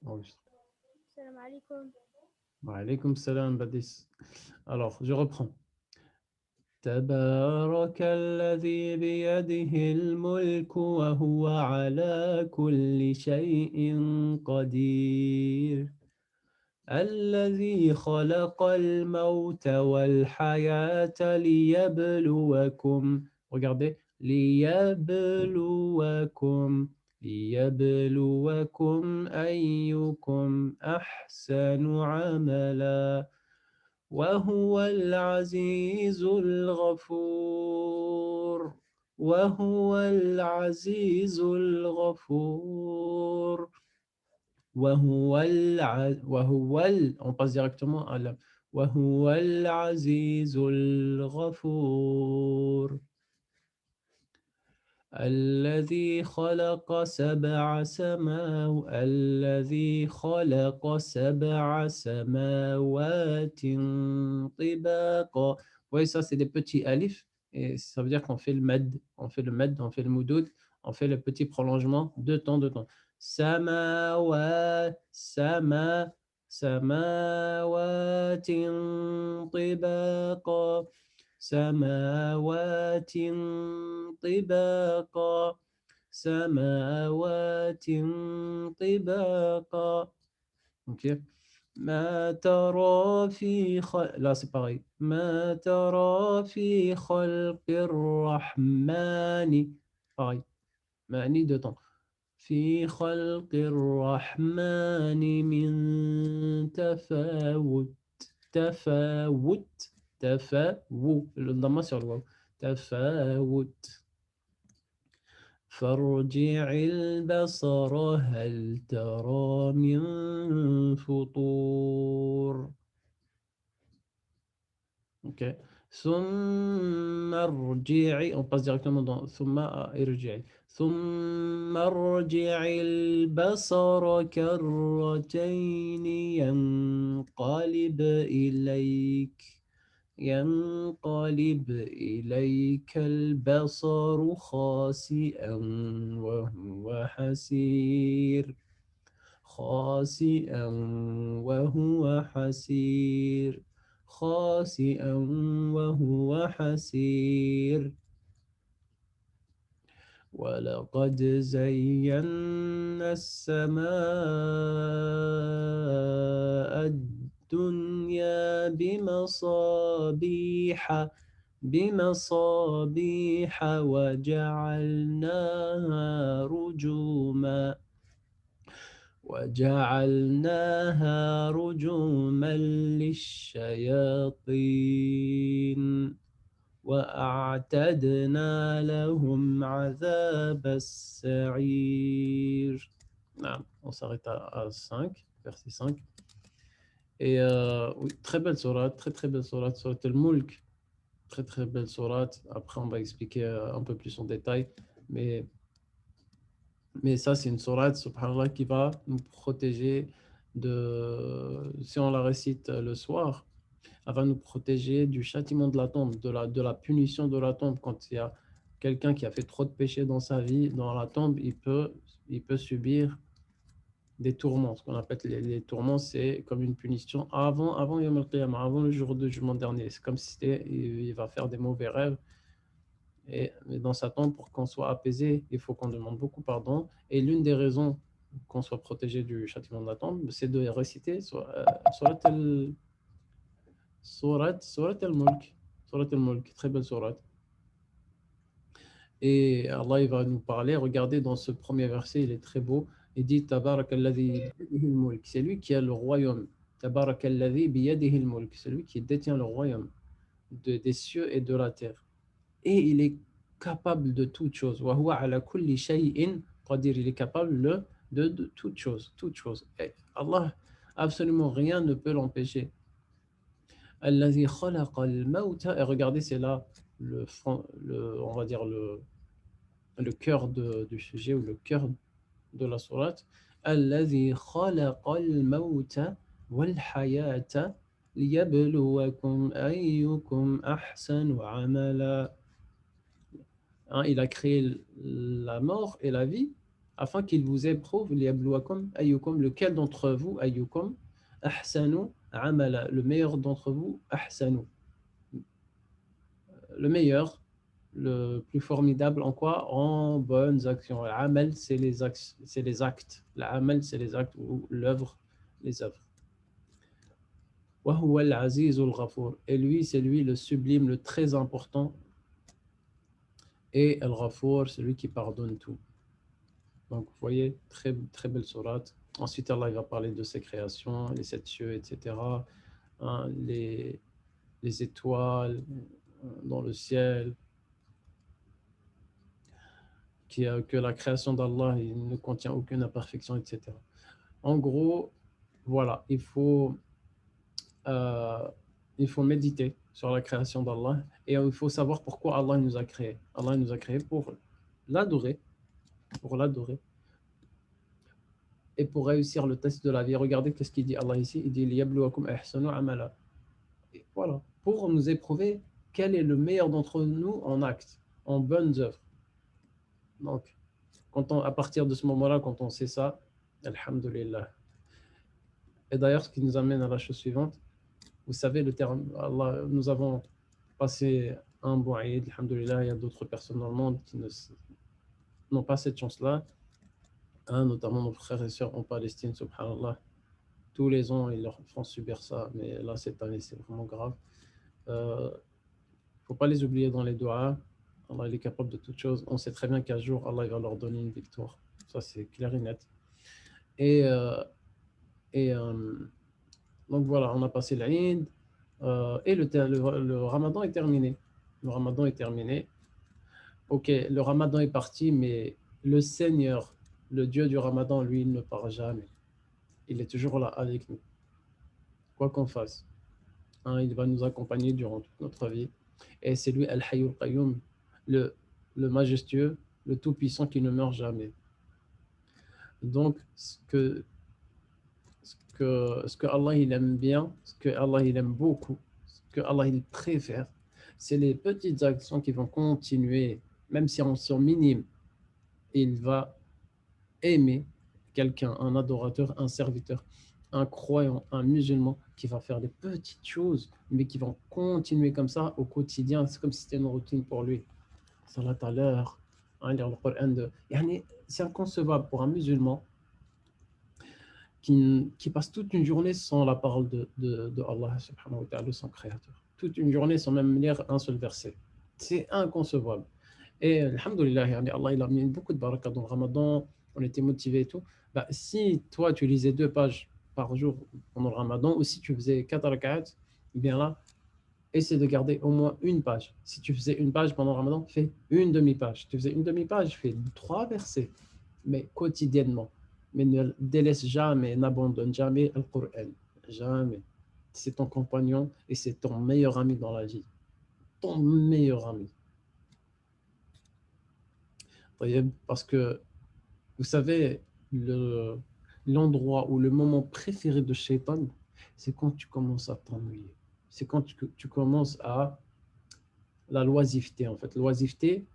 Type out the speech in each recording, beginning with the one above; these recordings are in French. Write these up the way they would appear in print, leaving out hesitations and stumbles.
Enregistre. Salam alaikum. Wa alaykoum salam, Badis. Alors, je reprends. تبارك الذي بيده الملك وهو على كل شيء قدير الذي خلق الموت والحياة ليبلوكم. Regardez. ليبلوكم أيكم أحسن عملا وهو العزيز الغفور. وهو العزيز الغفور. On passe directement à la وهو العزيز الغفور الذي خلق سبع سماوات طباقا. Oui, ça c'est des petits alifs et ça veut dire qu'on fait le mad, on fait le moudoud, on fait le petit prolongement de temps. سماوات طباقا سماوات طباقا سماوات طباقا. Ok. ما ترى في là c'est pareil. ما ترى في خلق الرحمن. Pareil. معني deux temps. في خلق الرحمن من تفاوت. تفاوت. le ضمة sur le واو. تفاوت. فارجع البصر هل ترى من فطور. Ok. ثم ارجعي. On passe directement dans ثم ارجعي. ثم ارجع البصر كرتين ينقلب إليك البصر خاسئا وهو حسير. خاسئا وهو حسير. خاسئا وهو حسير. ولقد زينا السماء الدنيا بمصابيح وجعلناها رجوما للشياطين وأعتدنا لهم عذاب السعير. نعم, on s'arrête à 5, verset 5. Et oui, très belle sourate, très très belle sourate, sourate al-Mulk. Très très belle sourate. Après, on va expliquer un peu plus en détail. Mais, mais ça, c'est une sourate, subhanallah, qui va nous protéger de. Si on la récite le soir, elle va nous protéger du châtiment de la tombe, de la punition de la tombe. Quand il y a quelqu'un qui a fait trop de péchés dans sa vie, dans la tombe, il peut subir des tourments. Ce qu'on appelle les tourments, c'est comme une punition avant Yom al-Qiyamah, avant le jour de jugement dernier. C'est comme si il va faire des mauvais rêves. Et dans sa tombe, pour qu'on soit apaisé, il faut qu'on demande beaucoup pardon. Et l'une des raisons qu'on soit protégé du châtiment de la tombe, c'est de réciter Surat al-Mulk. Surat al-Mulk, très belle surat. Et Allah il va nous parler. Regardez dans ce premier verset, il est très beau. Il dit Tabarakalladhi biyadihi al-mulk. C'est lui qui a le royaume. Tabarakalladhi biyadihi al-mulk. C'est lui qui détient le royaume des cieux et de la terre. Et il est capable de toute chose. Wa huwa ala kulli shay'in qadir. Il est capable de toute chose. Toute chose. Et Allah, absolument rien ne peut l'empêcher. Alladhi khalaqa al-mawta. Et regardez, c'est là on va dire le cœur du sujet ou le cœur de la sourate. الذي خلق الموت والحياة ليبلوكم أيكم أحسن عملا. Hein, il a créé la mort et la vie afin qu'il vous éprouve, liyabluwakum ayyukum, lequel d'entre vous, ayyukum, ahsanu amala, le meilleur d'entre vous, ahsanu, le meilleur, le plus formidable en quoi? En bonnes actions. L'amal, c'est les actes, c'est les actes. L'amal, c'est les actes ou l'œuvre, les œuvres. Wa huwa al-azizul ghafour. Et lui, c'est lui le sublime, le très important. Et al-ghafour, c'est lui qui pardonne tout. Donc, vous voyez, très, très belle sourate. Ensuite, Allah il va parler de ses créations, les sept cieux, etc. Hein, les étoiles dans le ciel, que la création d'Allah ne contient aucune imperfection, etc. En gros, voilà, euh, il faut méditer sur la création d'Allah et il faut savoir pourquoi Allah nous a créés. Allah nous a créés l'adorer, pour l'adorer et pour réussir le test de la vie. Regardez qu'est-ce qu'il dit Allah ici. Il dit liyabluwakum ahsanu amala. Et voilà, pour nous éprouver quel est le meilleur d'entre nous en actes, en bonnes œuvres. Donc, à partir de ce moment-là, quand on sait ça, alhamdulillah. Et d'ailleurs, ce qui nous amène à la chose suivante, vous savez le terme, Allah, nous avons passé un bon Eid, alhamdulillah, il y a d'autres personnes dans le monde qui n'ont pas cette chance-là, hein, notamment nos frères et sœurs en Palestine, subhanallah. Tous les ans, ils leur font subir ça, mais là, cette année, c'est vraiment grave. Il ne faut pas les oublier dans les doigts. Allah il est capable de toutes choses. On sait très bien qu'un jour, Allah il va leur donner une victoire. Ça, c'est clair et net. Et, et donc voilà, on a passé l'Eid et le Ramadan est terminé. Le Ramadan est terminé. Ok, le Ramadan est parti, mais le Seigneur, le Dieu du Ramadan, lui, il ne part jamais. Il est toujours là avec nous, quoi qu'on fasse. Hein, il va nous accompagner durant toute notre vie. Et c'est lui, Al-Hayyul Qayyum, le majestueux, le tout-puissant qui ne meurt jamais. Donc, ce que Allah il aime bien, ce que Allah il aime beaucoup, ce que Allah il préfère, c'est les petites actions qui vont continuer, même si elles sont minimes. Il va aimer quelqu'un, un adorateur, un serviteur, un croyant, un musulman qui va faire des petites choses, mais qui vont continuer comme ça au quotidien. C'est comme si c'était une routine pour lui. Salat à l'heure, lire le Coran. C'est inconcevable pour un musulman qui passe toute une journée sans la parole de Allah subhanahu wa ta'ala, son créateur. Toute une journée sans même lire un seul verset. C'est inconcevable. Et alhamdoulilah, Allah il a mis beaucoup de baraka dans le Ramadan, on était motivés et tout. Bah, si toi tu lisais 2 pages par jour pendant le Ramadan, ou si tu faisais 4 rak'at, eh bien là, essaie de garder au moins une page. Si tu faisais une page pendant le Ramadan, fais une demi-page. Si tu faisais une demi-page, fais 3 versets, mais quotidiennement. Mais ne délaisse jamais, n'abandonne jamais le Coran. Jamais. C'est ton compagnon et c'est ton meilleur ami dans la vie. Ton meilleur ami. Parce que, vous savez, l'endroit ou le moment préféré de Shaitan, c'est quand tu commences à t'ennuyer. C'est quand tu commences à la loisiveté, en fait. Loisiveté,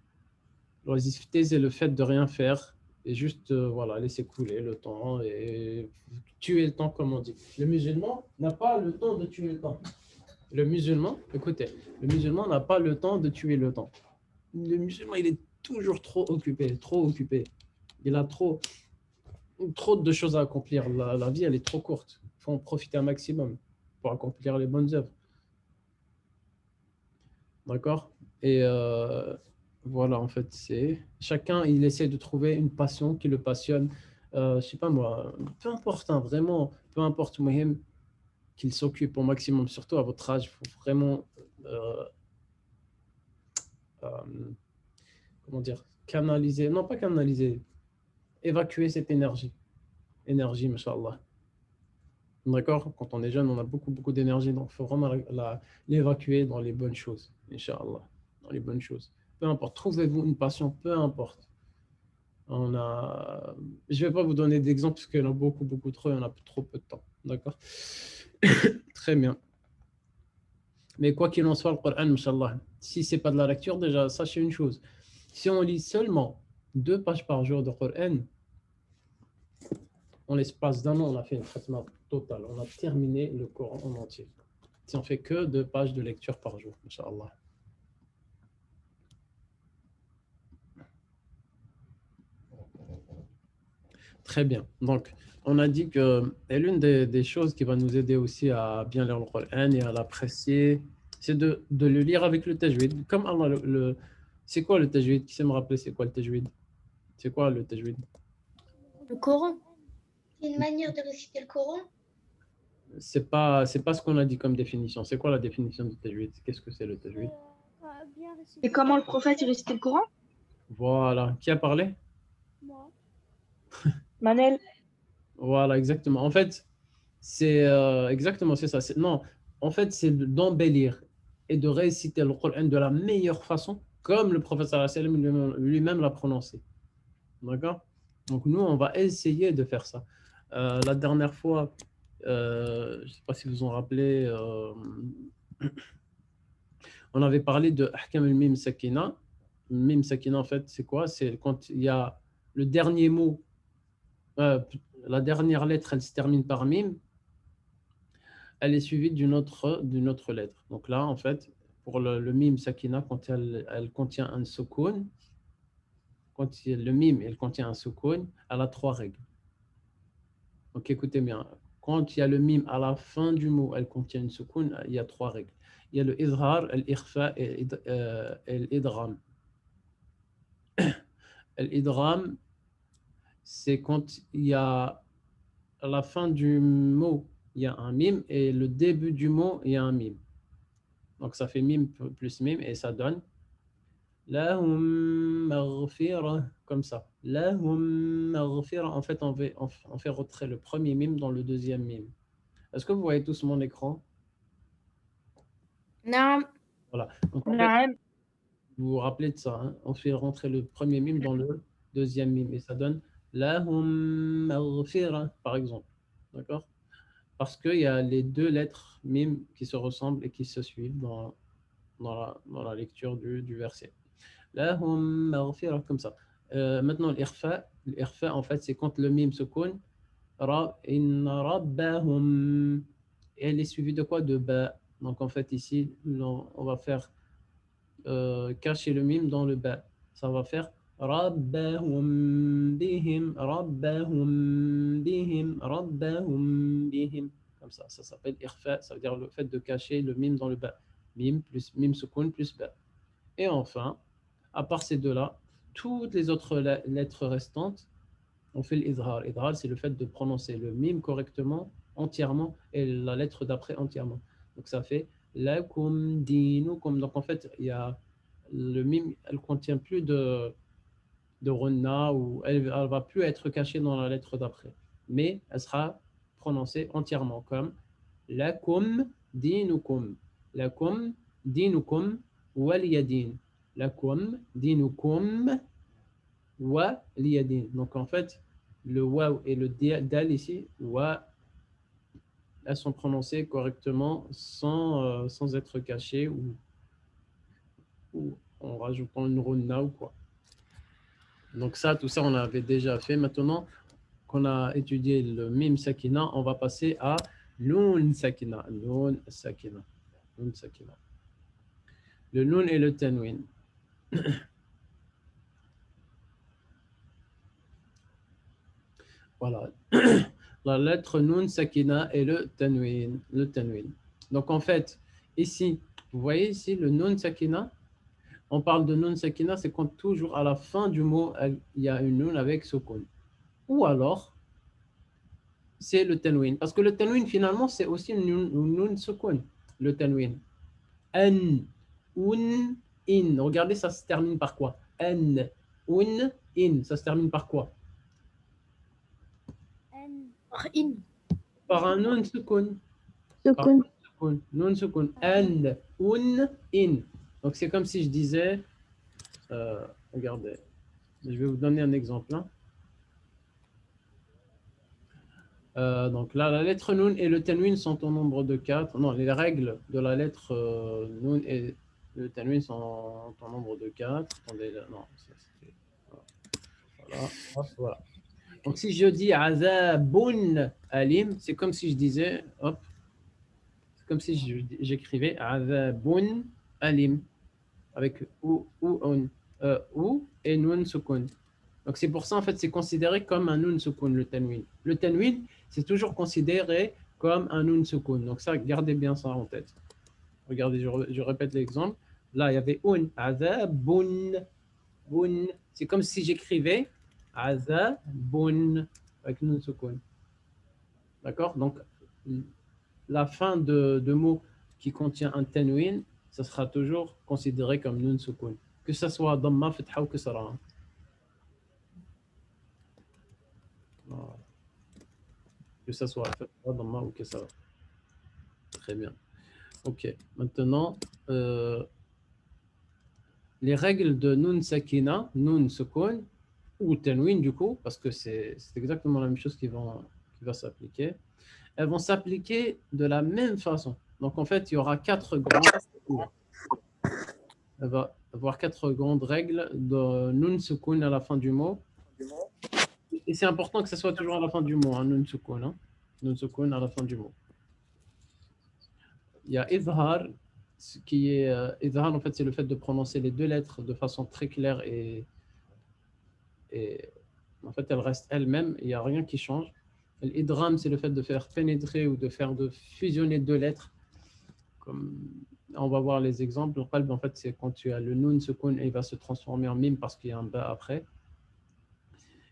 c'est le fait de rien faire et juste voilà, laisser couler le temps et tuer le temps, comme on dit. Le musulman n'a pas le temps de tuer le temps. Le musulman, écoutez, le musulman n'a pas le temps de tuer le temps. Le musulman, il est toujours trop occupé, trop occupé. Il a trop de choses à accomplir. La vie, elle est trop courte. Il faut en profiter un maximum pour accomplir les bonnes œuvres. D'accord? Et voilà, en fait, c'est chacun, il essaie de trouver une passion qui le passionne. Je sais pas moi, peu importe, hein, vraiment, peu importe, Mohem, qu'il s'occupe au maximum, surtout à votre âge, il faut vraiment, euh, comment dire, canaliser, non pas canaliser, évacuer cette énergie, mashallah. D'accord? Quand on est jeune, on a beaucoup, beaucoup d'énergie, donc il faut vraiment l'évacuer dans les bonnes choses, Inch'Allah, dans les bonnes choses. Peu importe, trouvez-vous une passion, peu importe. Je ne vais pas vous donner d'exemples parce qu'il y en a beaucoup, beaucoup trop et on a trop peu de temps. D'accord? Très bien. Mais quoi qu'il en soit, le Coran, Inch'Allah, si ce n'est pas de la lecture, déjà, sachez une chose. Si on lit seulement 2 pages par jour de Coran, en l'espace d'un an, on a fait un traitement total. On a terminé le Coran en entier. Si on fait que 2 pages de lecture par jour, Inch'Allah. Très bien. Donc, on a dit que et l'une des choses qui va nous aider aussi à bien lire le Coran et à l'apprécier, c'est de le lire avec le tajwid. Comme Allah, c'est quoi le tajwid? Qui sait me rappeler c'est quoi le tajwid? C'est quoi le tajwid? Le Coran. C'est une manière de réciter le Coran. C'est pas ce qu'on a dit comme définition. C'est quoi la définition du tajwid? Qu'est-ce que c'est le tajwid? Et comment le prophète il récitait le Coran? Voilà. Qui a parlé? Manel. Voilà, exactement. En fait, c'est exactement c'est ça. Non, en fait, c'est d'embellir et de réciter le Coran de la meilleure façon, comme le prophète sallallahu alayhi wa sallam lui-même l'a prononcé. D'accord? Donc, nous, on va essayer de faire ça. La dernière fois, je ne sais pas si vous vous en rappelez, on avait parlé de Ahkam al-Mim Sakina. Mim Sakina, en fait, c'est quoi? C'est quand il y a le dernier mot, la dernière lettre, elle se termine par Mim, elle est suivie d'une autre lettre. Donc là, en fait, pour le mime sakina, quand elle contient un soukoun, quand le mime elle contient un soukoun, elle a 3 règles. Donc écoutez bien, quand il y a le mime à la fin du mot, elle contient une soukoun, il y a 3 règles. Il y a le izhar, l'ikhfa et l'idram. L'idram, c'est quand il y a à la fin du mot, il y a un mime et le début du mot, il y a un mime. Donc ça fait mime plus mime et ça donne lahum maghfira, comme ça. Lahum maghfira. En fait, on fait retrait le premier mime dans le deuxième mime. Est-ce que vous voyez tous mon écran? Non. Voilà. Donc, en fait, vous vous rappelez de ça, hein? On fait rentrer le premier mime dans le deuxième mime et ça donne lahum maghfira, par exemple. D'accord? Parce qu'il y a les 2 lettres mime qui se ressemblent et qui se suivent dans la lecture du verset. Lahum maghfira, comme ça. Maintenant, l'irfa, en fait, c'est quand le mime se cogne. Inna rabbahum. Et elle est suivie de quoi? De ba. Donc, en fait, ici, on va faire cacher le mime dans le ba. Ça va faire rabbahum bihim, rabbahum bihim, rabbahum bihim. Comme ça s'appelle irfa. Ça veut dire le fait de cacher le mime dans le ba. Mime plus mime sukun plus ba. Et enfin, à part ces 2-là, toutes les autres lettres restantes, on fait l'idhar. L'idhar, c'est le fait de prononcer le mime correctement, entièrement, et la lettre d'après entièrement. Donc ça fait lakum dinukum. Donc en fait, il y a le mime, elle contient plus de ronna ou elle va plus être cachée dans la lettre d'après, mais elle sera prononcée entièrement comme lakum dinukum, lakum dinukum waliyadin, lakum dinukum waliyadin. Donc en fait, le waw et le dal ici, wa, elles sont prononcées correctement sans être cachées ou en rajoutant une ronna ou quoi. Donc ça, tout ça, on avait déjà fait. Maintenant qu'on a étudié le mim sakina, on va passer à nun sakina. Nun sakina. Nun sakina. Le nun et le tanwin. Voilà. La lettre nun sakina et le tanwin. Le tanwin. Donc en fait, ici, vous voyez ici le nun sakina. On parle de nun sakina, c'est quand toujours à la fin du mot, il y a une nun avec sukun. Ou alors, c'est le tanwin. Parce que le tanwin, finalement, c'est aussi une nun sukun, le tanwin. An, un, in. Regardez, ça se termine par quoi? An, un, in. Ça se termine par quoi? In. Par un nun sukun. Sukun. Nun sukun. An, un, in. Donc, c'est comme si je disais, regardez, je vais vous donner un exemple. Hein. Donc là, la lettre Nun et le Tanwin sont au nombre de 4. Non, les règles de la lettre Nun et le Tanwin sont au nombre de 4. Attendez, non, ça c'était. Voilà. Hop, voilà. Donc, si je dis azabun alim, c'est comme si je disais, hop, c'est comme si j'écrivais azabun alim avec ou et nun sukun. Donc, c'est pour ça, en fait, c'est considéré comme un nun sukun, le tanwin. Le tanwin, c'est toujours considéré comme un nun sukun. Donc, ça, gardez bien ça en tête. Regardez, je répète l'exemple. Là, il y avait azabun, bun. C'est comme si j'écrivais azabun avec nun sukun. D'accord? Donc, la fin de mot qui contient un tanwin, ça sera toujours considéré comme nun sukun. Que ce soit dhamma, fatha ou kasra. Que ce soit fatha, dhamma ou kasra. Très bien. Ok. Maintenant, les règles de nun sakina, nun sukun ou tanwin du coup, parce que c'est exactement la même chose qui va s'appliquer. Elles vont s'appliquer de la même façon. Donc, en fait, il y aura elle va avoir 4 grandes règles de nun sukun à la fin du mot. Et c'est important que ce soit toujours à la fin du mot, hein, nun sukun. Hein. Nun sukun à la fin du mot. Il y a izhar, ce qui est izhar, en fait, c'est le fait de prononcer les deux lettres de façon très claire et en fait, elles restent elles-mêmes, il n'y a rien qui change. L'idgham, c'est le fait de faire pénétrer ou de fusionner deux lettres. Comme on va voir les exemples. Le qalb, en fait, c'est quand tu as le nun sukun et il va se transformer en mim parce qu'il y a un ba après.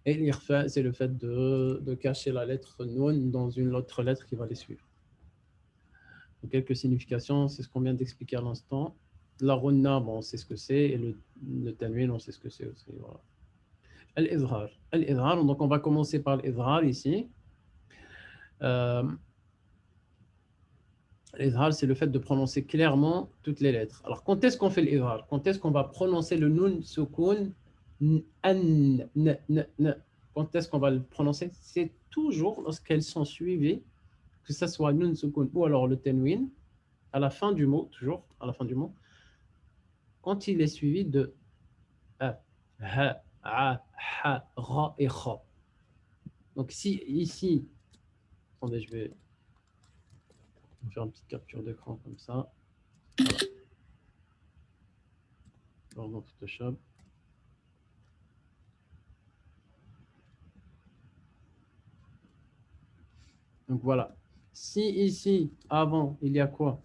Et l'irfa, c'est le fait de cacher la lettre nun dans une autre lettre qui va les suivre. Donc, quelques significations, c'est ce qu'on vient d'expliquer à l'instant. La runna, bon, on sait ce que c'est, et le tanwin, on sait ce que c'est aussi. Voilà. Al-izhar. Al-izhar, donc on va commencer par l'izhar ici. L'izhar, c'est le fait de prononcer clairement toutes les lettres. Alors, quand est-ce qu'on fait l'izhar? Quand est-ce qu'on va prononcer le nun sukun n? Quand est-ce qu'on va le prononcer? C'est toujours lorsqu'elles sont suivies, que ce soit nun sukun ou alors le tanwin, à la fin du mot, toujours à la fin du mot, quand il est suivi de a, ha, a, ha, ra et kha. Donc, si ici, attendez, je vais faire une petite capture d'écran comme ça. Voilà. Dans Photoshop. Donc voilà. Si ici, avant, il y a quoi?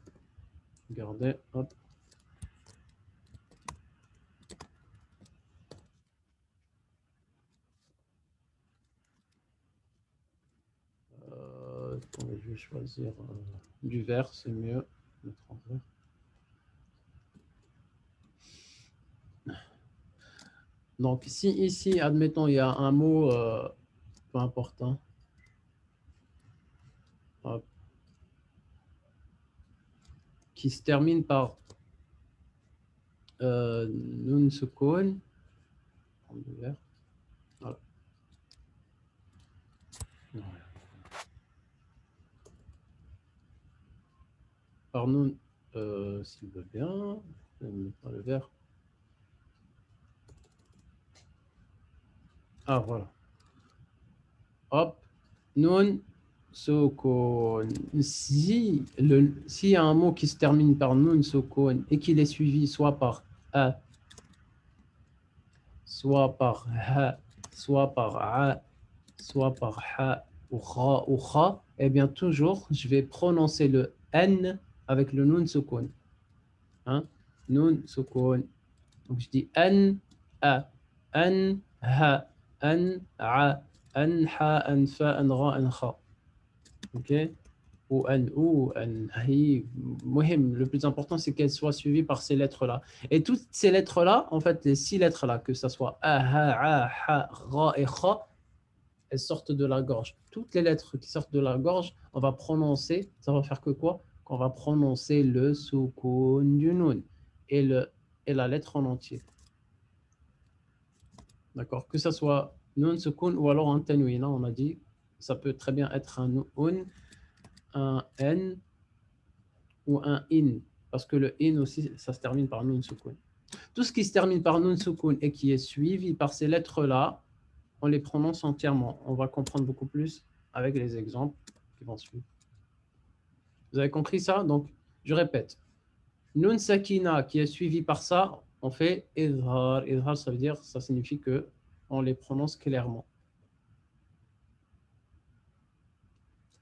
Regardez, hop. Attendez, je vais choisir du vert, c'est mieux. Mettre en vert. Donc si ici, admettons, il y a un mot peu important. Hop, qui se termine par nun sukun. Voilà. Par nun, s'il veut bien, je vais mettre le vert. Ah, voilà. Hop, nun sukun. S'il y a un mot qui se termine par nun sukun et qu'il est suivi soit par a, soit par ha, soit par a, soit par ha ou kha, eh bien toujours, je vais prononcer le n avec le nun sukun. Hein? Nun sukun. Donc je dis an, a, an, ha, an, a, an, ha, an, fa, an, ra, an, kha. Ok? Ou an, ou an, hi. Le plus important, c'est qu'elles soient suivies par ces lettres-là. Et toutes ces lettres-là, en fait, les 6 lettres-là, que ce soit a, ha, a, ha, ra et kha, elles sortent de la gorge. Toutes les lettres qui sortent de la gorge, on va prononcer, ça va faire que quoi? Qu'on va prononcer le sukun du nun et la lettre en entier. D'accord? Que ce soit nun sukun ou alors un tanwin, on a dit, ça peut très bien être un nun, un n ou un in, parce que le in aussi, ça se termine par nun sukun. Tout ce qui se termine par nun sukun et qui est suivi par ces lettres-là, on les prononce entièrement. On va comprendre beaucoup plus avec les exemples qui vont suivre. Vous avez compris ça? Donc, je répète. Nun sakina qui est suivi par ça, on fait idhar. Idhar, ça veut dire, ça signifie que on les prononce clairement.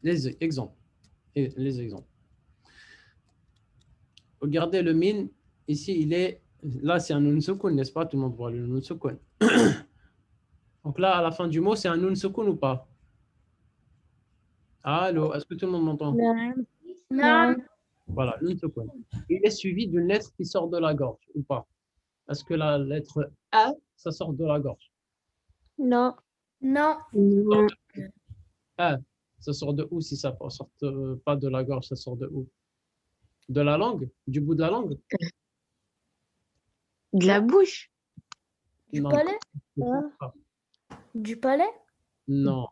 Les exemples. Les exemples. Regardez le min. Ici, il est... Là, c'est un nun sukun, n'est-ce pas? Tout le monde voit le nun sukun. Donc là, à la fin du mot, c'est un nun sukun ou pas? Allô, est-ce que tout le monde m'entend? Non. Voilà, nun sukun. Il est suivi d'une lettre qui sort de la gorge ou pas? Est-ce que la lettre A, ça sort de la gorge? Non. Non. A, ça sort de où si ça ne sort pas de la gorge, ça sort de où? De la langue? Du bout de la langue? De la bouche. Du Non. palais? Du palais? Non.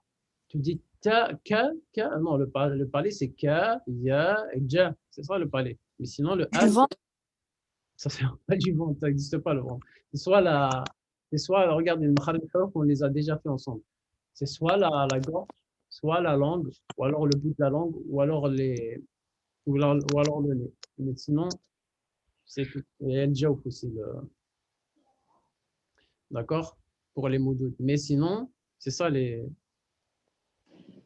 Tu dis ta, ka, ka. Non, le palais, c'est ka, ya, et ja. C'est ça le palais. Mais sinon, le a, ça fait pas du ventre, ça n'existe pas le ventre. C'est soit, regarde, les makharij al-huruf, on les a déjà fait ensemble. C'est soit la gorge, soit la langue, ou alors le bout de la langue, ou alors ou alors le nez. Mais sinon, c'est tout. Et el-jawf aussi, d'accord? Pour les mots doutes. Mais sinon, c'est ça les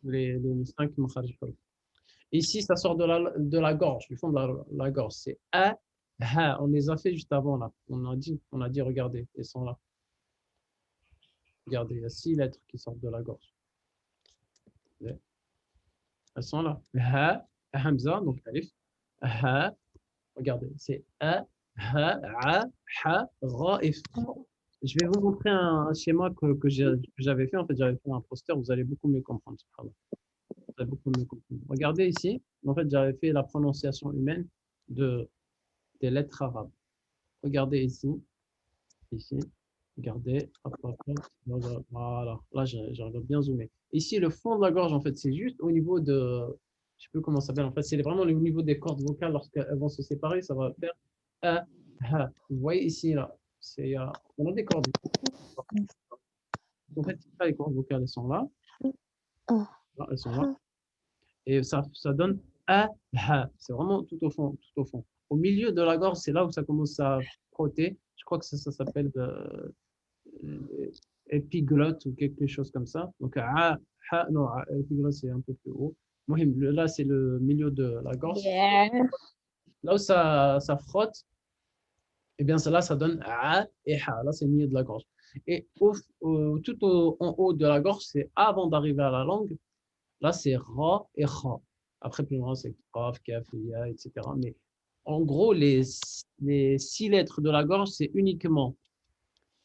5 makharij al-huruf. Ici, ça sort de la gorge, du fond de la gorge. C'est a, ha. On les a fait juste avant là. On a dit, regardez, ils sont là. Regardez, il y a 6 lettres qui sortent de la gorge. Elles sont là. Ha, hamza, donc alif. Ha, regardez, c'est a, ha, a, ha, ra, if. Je vais vous montrer un schéma que j'avais fait. En fait, j'avais fait un poster. Vous allez beaucoup mieux comprendre. Vous allez beaucoup mieux comprendre. Regardez ici. En fait, j'avais fait la prononciation humaine des lettres arabes. Regardez ici. Ici. Regardez. Hop, hop, hop. Voilà. Là, j'arrive à bien zoomer. Ici, le fond de la gorge, en fait, c'est juste au niveau de... Je ne sais plus comment ça s'appelle. En fait, c'est vraiment au niveau des cordes vocales. Lorsqu'elles vont se séparer, ça va faire a, ha. Vous voyez ici, là. On a des cordes. En fait, les cordes vocales, elles sont là. Là, elles sont là. Et ça donne a, ha. C'est vraiment tout au fond, tout au fond. Au milieu de la gorge, c'est là où ça commence à frotter. Je crois que ça s'appelle épiglotte ou quelque chose comme ça. Donc, a, ha, non, épiglotte, c'est un peu plus haut. Là, c'est le milieu de la gorge. Là où ça frotte, et bien là, ça donne a et ha. Là, c'est le milieu de la gorge. Et tout en haut de la gorge, c'est avant d'arriver à la langue. Là, c'est ra et kha. Après, plus loin, c'est qaf, kaf, ya, etc. Mais en gros, les 6 lettres de la gorge, c'est uniquement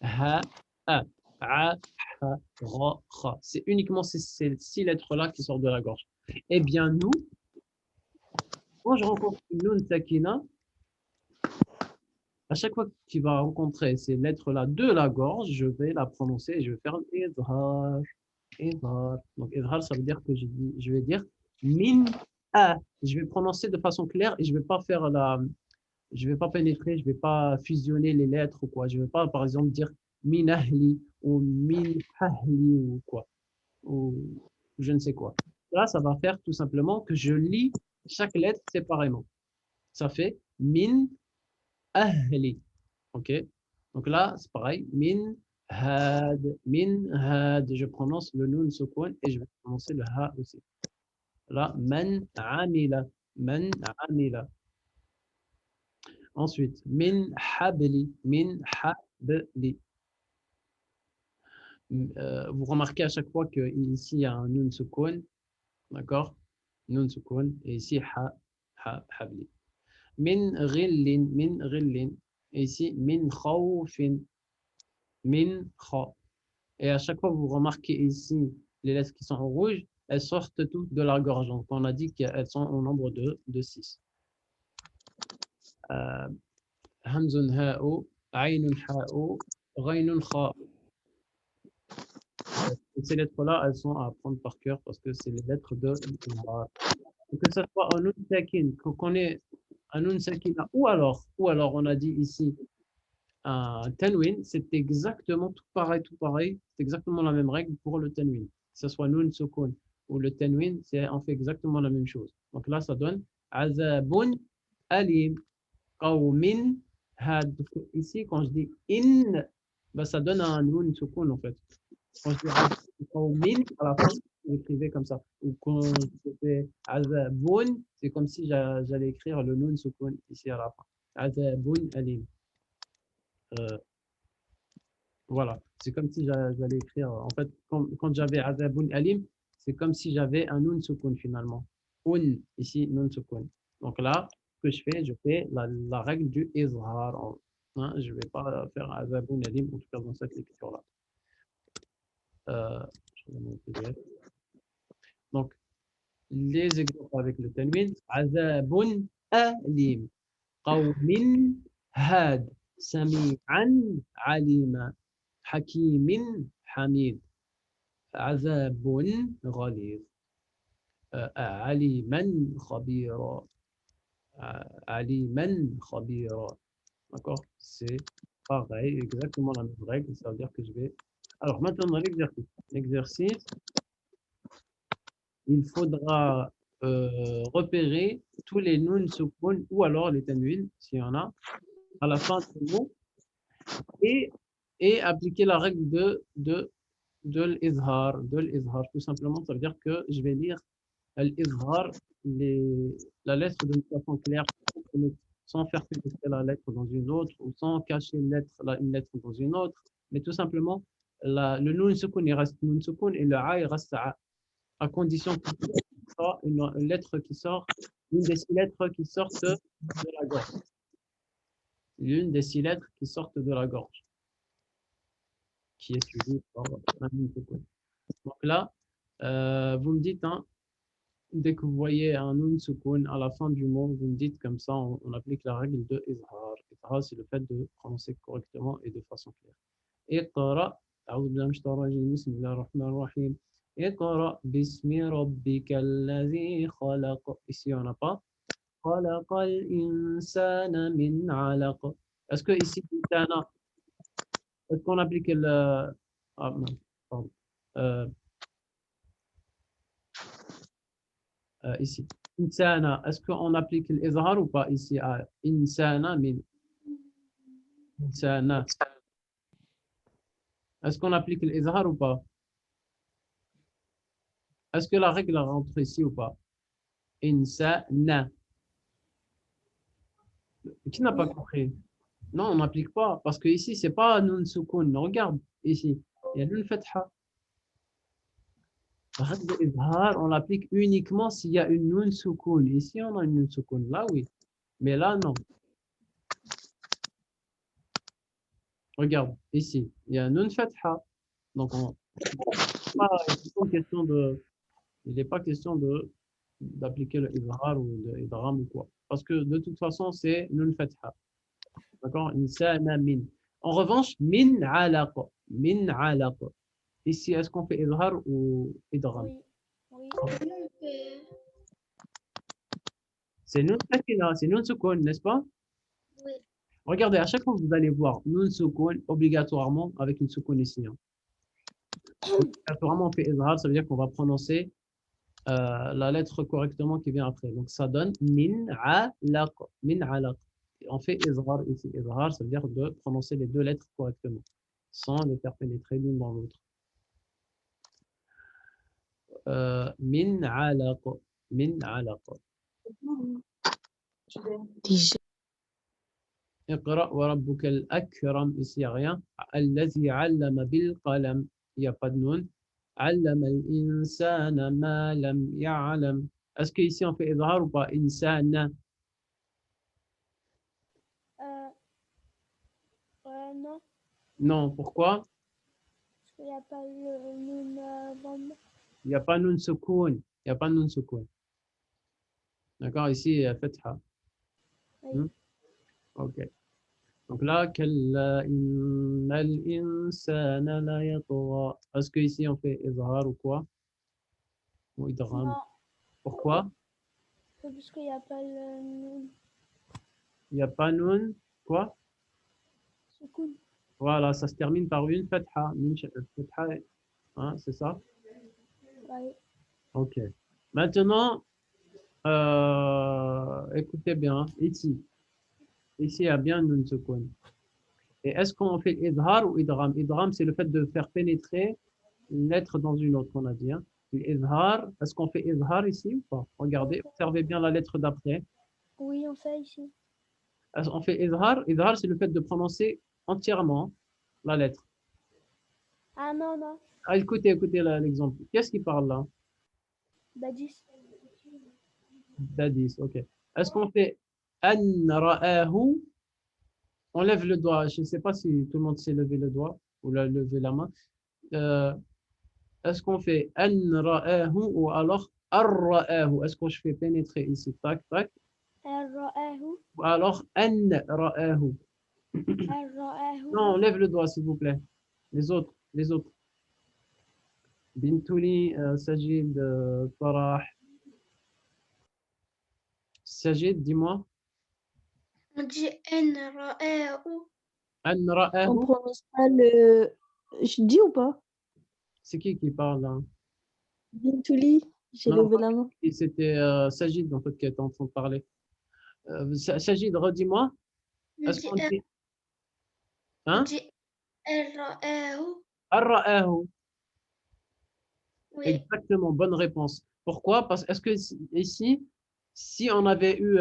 ha, a, ha, ra, kha. C'est uniquement ces 6 lettres-là qui sortent de la gorge. Eh bien, nous, quand je rencontre une nun sakina, à chaque fois qu'il va rencontrer ces lettres-là de la gorge, je vais la prononcer et je vais faire idhar. Idhar. Donc, idhar, ça veut dire que je vais dire min a. Je vais prononcer de façon claire et je vais pas pénétrer, je vais pas fusionner les lettres ou quoi. Je vais pas, par exemple, dire min ahli ou min ahli ou quoi. Ou je ne sais quoi. Là, ça va faire tout simplement que je lis chaque lettre séparément. Ça fait min ahli. OK? Donc là, c'est pareil. Min had. Min had. Je prononce le nun sukun et je vais prononcer le ha aussi. Là, man amila. Man amila. Ensuite, min habli. Min habli. Vous remarquez à chaque fois qu'ici, il y a un nun sukun. D'accord? Nun sukun. Et ici, habli. Min ghillin. Min ghillin. Et ici, min khawfin. Min kha. Et à chaque fois, vous remarquez ici les lettres qui sont en rouge, elles sortent toutes de la gorge. Donc, on a dit qu'elles sont au nombre de 6. Hamzun ha'u, aynun ha'u, ghaynun kha'u. Ces lettres-là, elles sont à apprendre par cœur parce que c'est les lettres de que ce soit un nun sakin, qu'on ait un nun sakina, ou alors on a dit ici un tanwin, c'est exactement tout pareil. C'est exactement la même règle pour le tanwin. Que ce soit nun sukun ou le tanwin, on fait exactement la même chose. Donc là, ça donne azabun alim qawmin had. Ici, quand je dis in, ben, ça donne un nun sukun en fait. Quand je dis qawmin, à la fin, j'écrivais comme ça. Ou quand je fais azabun, c'est comme si j'allais écrire le nun sukun ici à la fin. Azabun alim. Euh, Voilà, c'est comme si j'allais écrire. En fait, quand j'avais Azabun Alim, c'est comme si j'avais un Nun Sukun finalement. Un, ici, Nun Sukun. Donc là, ce que je fais la règle du Izhar. Hein, je ne vais pas faire Azabun Alim, en tout cas dans cette lecture-là. Je vais mon PDF. Donc, les exemples avec le Tanwin. Azabun Alim. Qawmin Had. Sami'an Alima. Hakimin Hamid. عذاب غليظ عليما خبيرا عليما خبيرا. D'accord? C'est pareil, exactement la même règle. Ça veut dire que je vais. Alors maintenant, l'exercice. L'exercice, il faudra repérer tous les nouns sukun ou alors les tanwin, s'il y en a, à la fin du mot et, et appliquer la règle de l'izhar. De l'izhar, tout simplement, ça veut dire que je vais lire l'izhar, la lettre d'une façon claire, sans faire pénétrer la lettre dans une autre, ou sans cacher une lettre dans une autre, mais tout simplement, le nun sukun, il reste nun sukun, et le a, il reste a, à condition que ce soit une lettre qui sort, une des 6 lettres qui sortent de la gorge. L'une des 6 lettres qui sortent de la gorge, qui est suivie par un nun sukun. Donc là, vous me dites, hein, dès que vous voyez un nun sukun à la fin du mot, vous me dites comme ça, on applique la règle de izhar. Izhar, c'est le fait de prononcer correctement et de façon claire. Iqra, أعوذ بالله من الشيطان الرجيم بسم الله الرحمن الرحيم اقرأ باسم ربك الذي خلق. Ici, on n'a pas. خلق الإنسان من علق. Est-ce que ici, est-ce qu'on applique le. Ah, non, pardon. Ici. Insana, est-ce qu'on applique l'izhar ou pas ici à insana min insana? Est-ce qu'on applique l'izhar ou pas? Est-ce que la règle rentre ici ou pas? Insana. Qui n'a pas compris? Non, on n'applique pas parce que ici c'est pas nun sukun. Regarde ici, il y a nun fatha. La règle de l'izhar, on l'applique uniquement s'il y a une nun sukun. Ici on a une nun sukun. Là oui, mais là non. Regarde, ici, il y a nun fatha. Donc, il n'est pas question d'appliquer le izhar ou de idgham ou quoi. Parce que de toute façon, c'est nun fatha. D'accord? Insana min. En revanche, min alaq. Min alaq. Ici, est-ce qu'on fait izhar ou idgham? Oui. C'est nun sakina, c'est nun sukun, n'est-ce pas? Oui. Regardez, à chaque fois que vous allez voir nun sukun, obligatoirement avec une sukun ici. Hein. Obligatoirement, on fait izhar, ça veut dire qu'on va prononcer la lettre correctement qui vient après. Donc ça donne min alaq. Min alaq. On fait izhar ici. Izhar, ça veut dire de prononcer les 2 lettres correctement, sans les faire pénétrer l'une dans l'autre. Min alaq. Min alaq. اقرأ وربك الأكرم. Ici, il n'y a rien. الذي علم بالقلم. Il n'y a pas de nun. علم الإنسان ما لم يعلم. Est-ce qu'ici on fait izhar ou pas? Insana. Non, Non, pourquoi? parce qu'il n'y a pas le nun avant. Il n'y a pas nun sukun. Il n'y a pas nun sukun. D'accord, ici, il y a fatha. Oui. Ok. Donc là, كلا إن الإنسان ليطغى. Est-ce qu'ici on fait izhar ou quoi? Ou idgham? Non, Pourquoi? parce qu'il n'y a pas le nun. Il n'y a pas nun. Quoi? Sukun. Voilà, ça se termine par une fatha. Fatha, hein, c'est ça? Ouais. Ok. Maintenant, écoutez bien, ici. Ici, il y a bien une seconde. Et est-ce qu'on fait idhar ou idgham? Idgham, c'est le fait de faire pénétrer une lettre dans une autre, on a dit. Hein. Idhar, est-ce qu'on fait idhar ici ou pas? Regardez, observez bien la lettre d'après. Oui, on fait ici. On fait idhar. Idhar, c'est le fait de prononcer entièrement la lettre. Ah non, non. Ah, écoutez l'exemple. Qu'est-ce qui parle là? Badis. Dadis, ok. Est-ce qu'on fait an ra'ahu? On lève le doigt. Je ne sais pas si tout le monde sait lever le doigt ou lever la main. Euh, Est-ce qu'on fait an ra'ahu ou alors ar ra'ahu? Est-ce que je fais pénétrer ici? Tac, tac. R-A-H-U. Ou alors an ra'ahu? R-A-H-U. Non, lève le doigt, s'il vous plaît. Les autres, les autres. Bintouli, Sajid, Farah. Sajid, dis-moi. On dit N-R-A-U. An On ra'ahu? prononce pas le. Je dis ou pas? C'est qui parle là? Bintouli, j'ai Non, levé la main. c'était Sajid en fait qui était en train de parler. Sajid, redis-moi. On Est-ce dit qu'on R- dit on hein? dit R-A-U. Ar ra'ahu. Oui. Exactement, bonne réponse. Pourquoi? Parce est-ce que ici, si on avait eu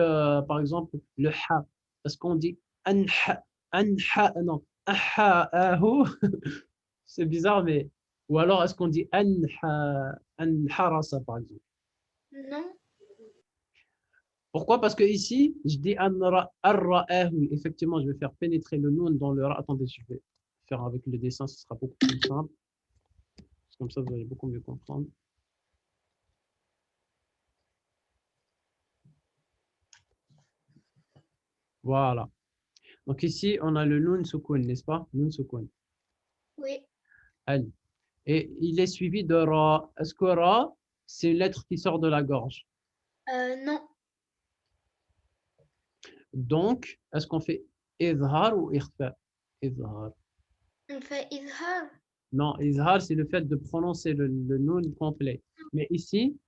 par exemple le ha, est-ce qu'on dit anha, anha, non, aha'ahu, c'est bizarre, mais ou alors est-ce qu'on dit anha, anharasa par exemple? Non. Pourquoi? Parce que ici, je dis ar-ra'ahu. Effectivement, je vais faire pénétrer le noun dans le ra. Attendez, je vais faire avec le dessin, ce sera beaucoup plus simple. Comme ça, vous allez beaucoup mieux comprendre. Voilà. Donc ici, on a le nun sukun, n'est-ce pas? Nun sukun. Oui. Al. Et il est suivi de ra. Est-ce que ra, c'est une lettre qui sort de la gorge? Non. Donc, est-ce qu'on fait izhar ou ikhfa? Izhar. On fait Izhar. Non, izhar, c'est le fait de prononcer le nun complet. Mais ici,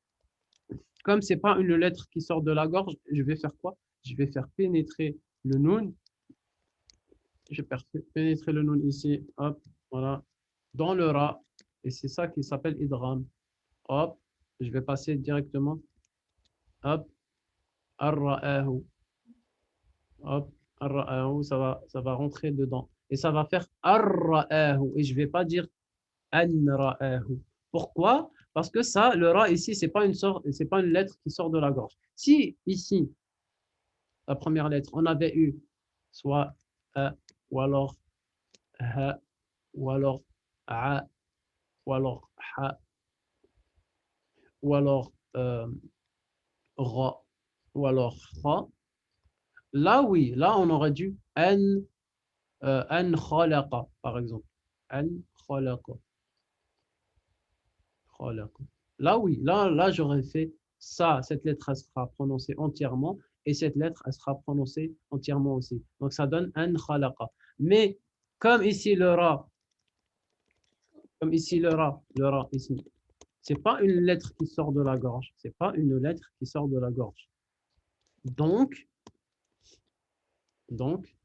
comme c'est pas une lettre qui sort de la gorge, je vais faire quoi? Je vais faire pénétrer le nun. Je vais faire pénétrer le nun ici, hop, voilà, dans le ra. Et c'est ça qui s'appelle idgham. Hop, je vais passer directement, hop, ar-ra'ahu. Hop, ar-ra'ahu, ça va rentrer dedans. Et ça va faire ar-ra'ahu. Et je ne vais pas dire an-ra'ahu. Pourquoi? Parce que ça, le ra ici, c'est pas une lettre qui sort de la gorge. Si ici, la première lettre, on avait eu soit a, ou alors ha, ou alors a, ou alors ha, ou alors ra, ou alors kha, là oui, là on aurait dû an khalaqa, par exemple. An khalaqa. Khalaqa. Là oui, là j'aurais fait ça, cette lettre elle sera prononcée entièrement et cette lettre elle sera prononcée entièrement aussi. Donc ça donne an khalaqa. Mais comme ici le ra, le ra ici, c'est pas une lettre qui sort de la gorge, c'est pas une lettre qui sort de la gorge. Donc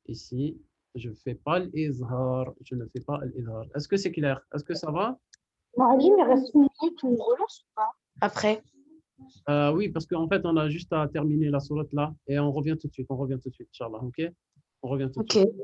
ici, je ne fais pas l'izhar, je ne fais pas l'izhar. Est-ce que c'est clair? Est-ce que ça va? Marie, il reste une minute, on relance ou pas? Après. Oui, parce qu'en fait, on a juste à terminer la sourate là et on revient tout de suite, Inch'Allah, ok? On revient tout de suite. Ok.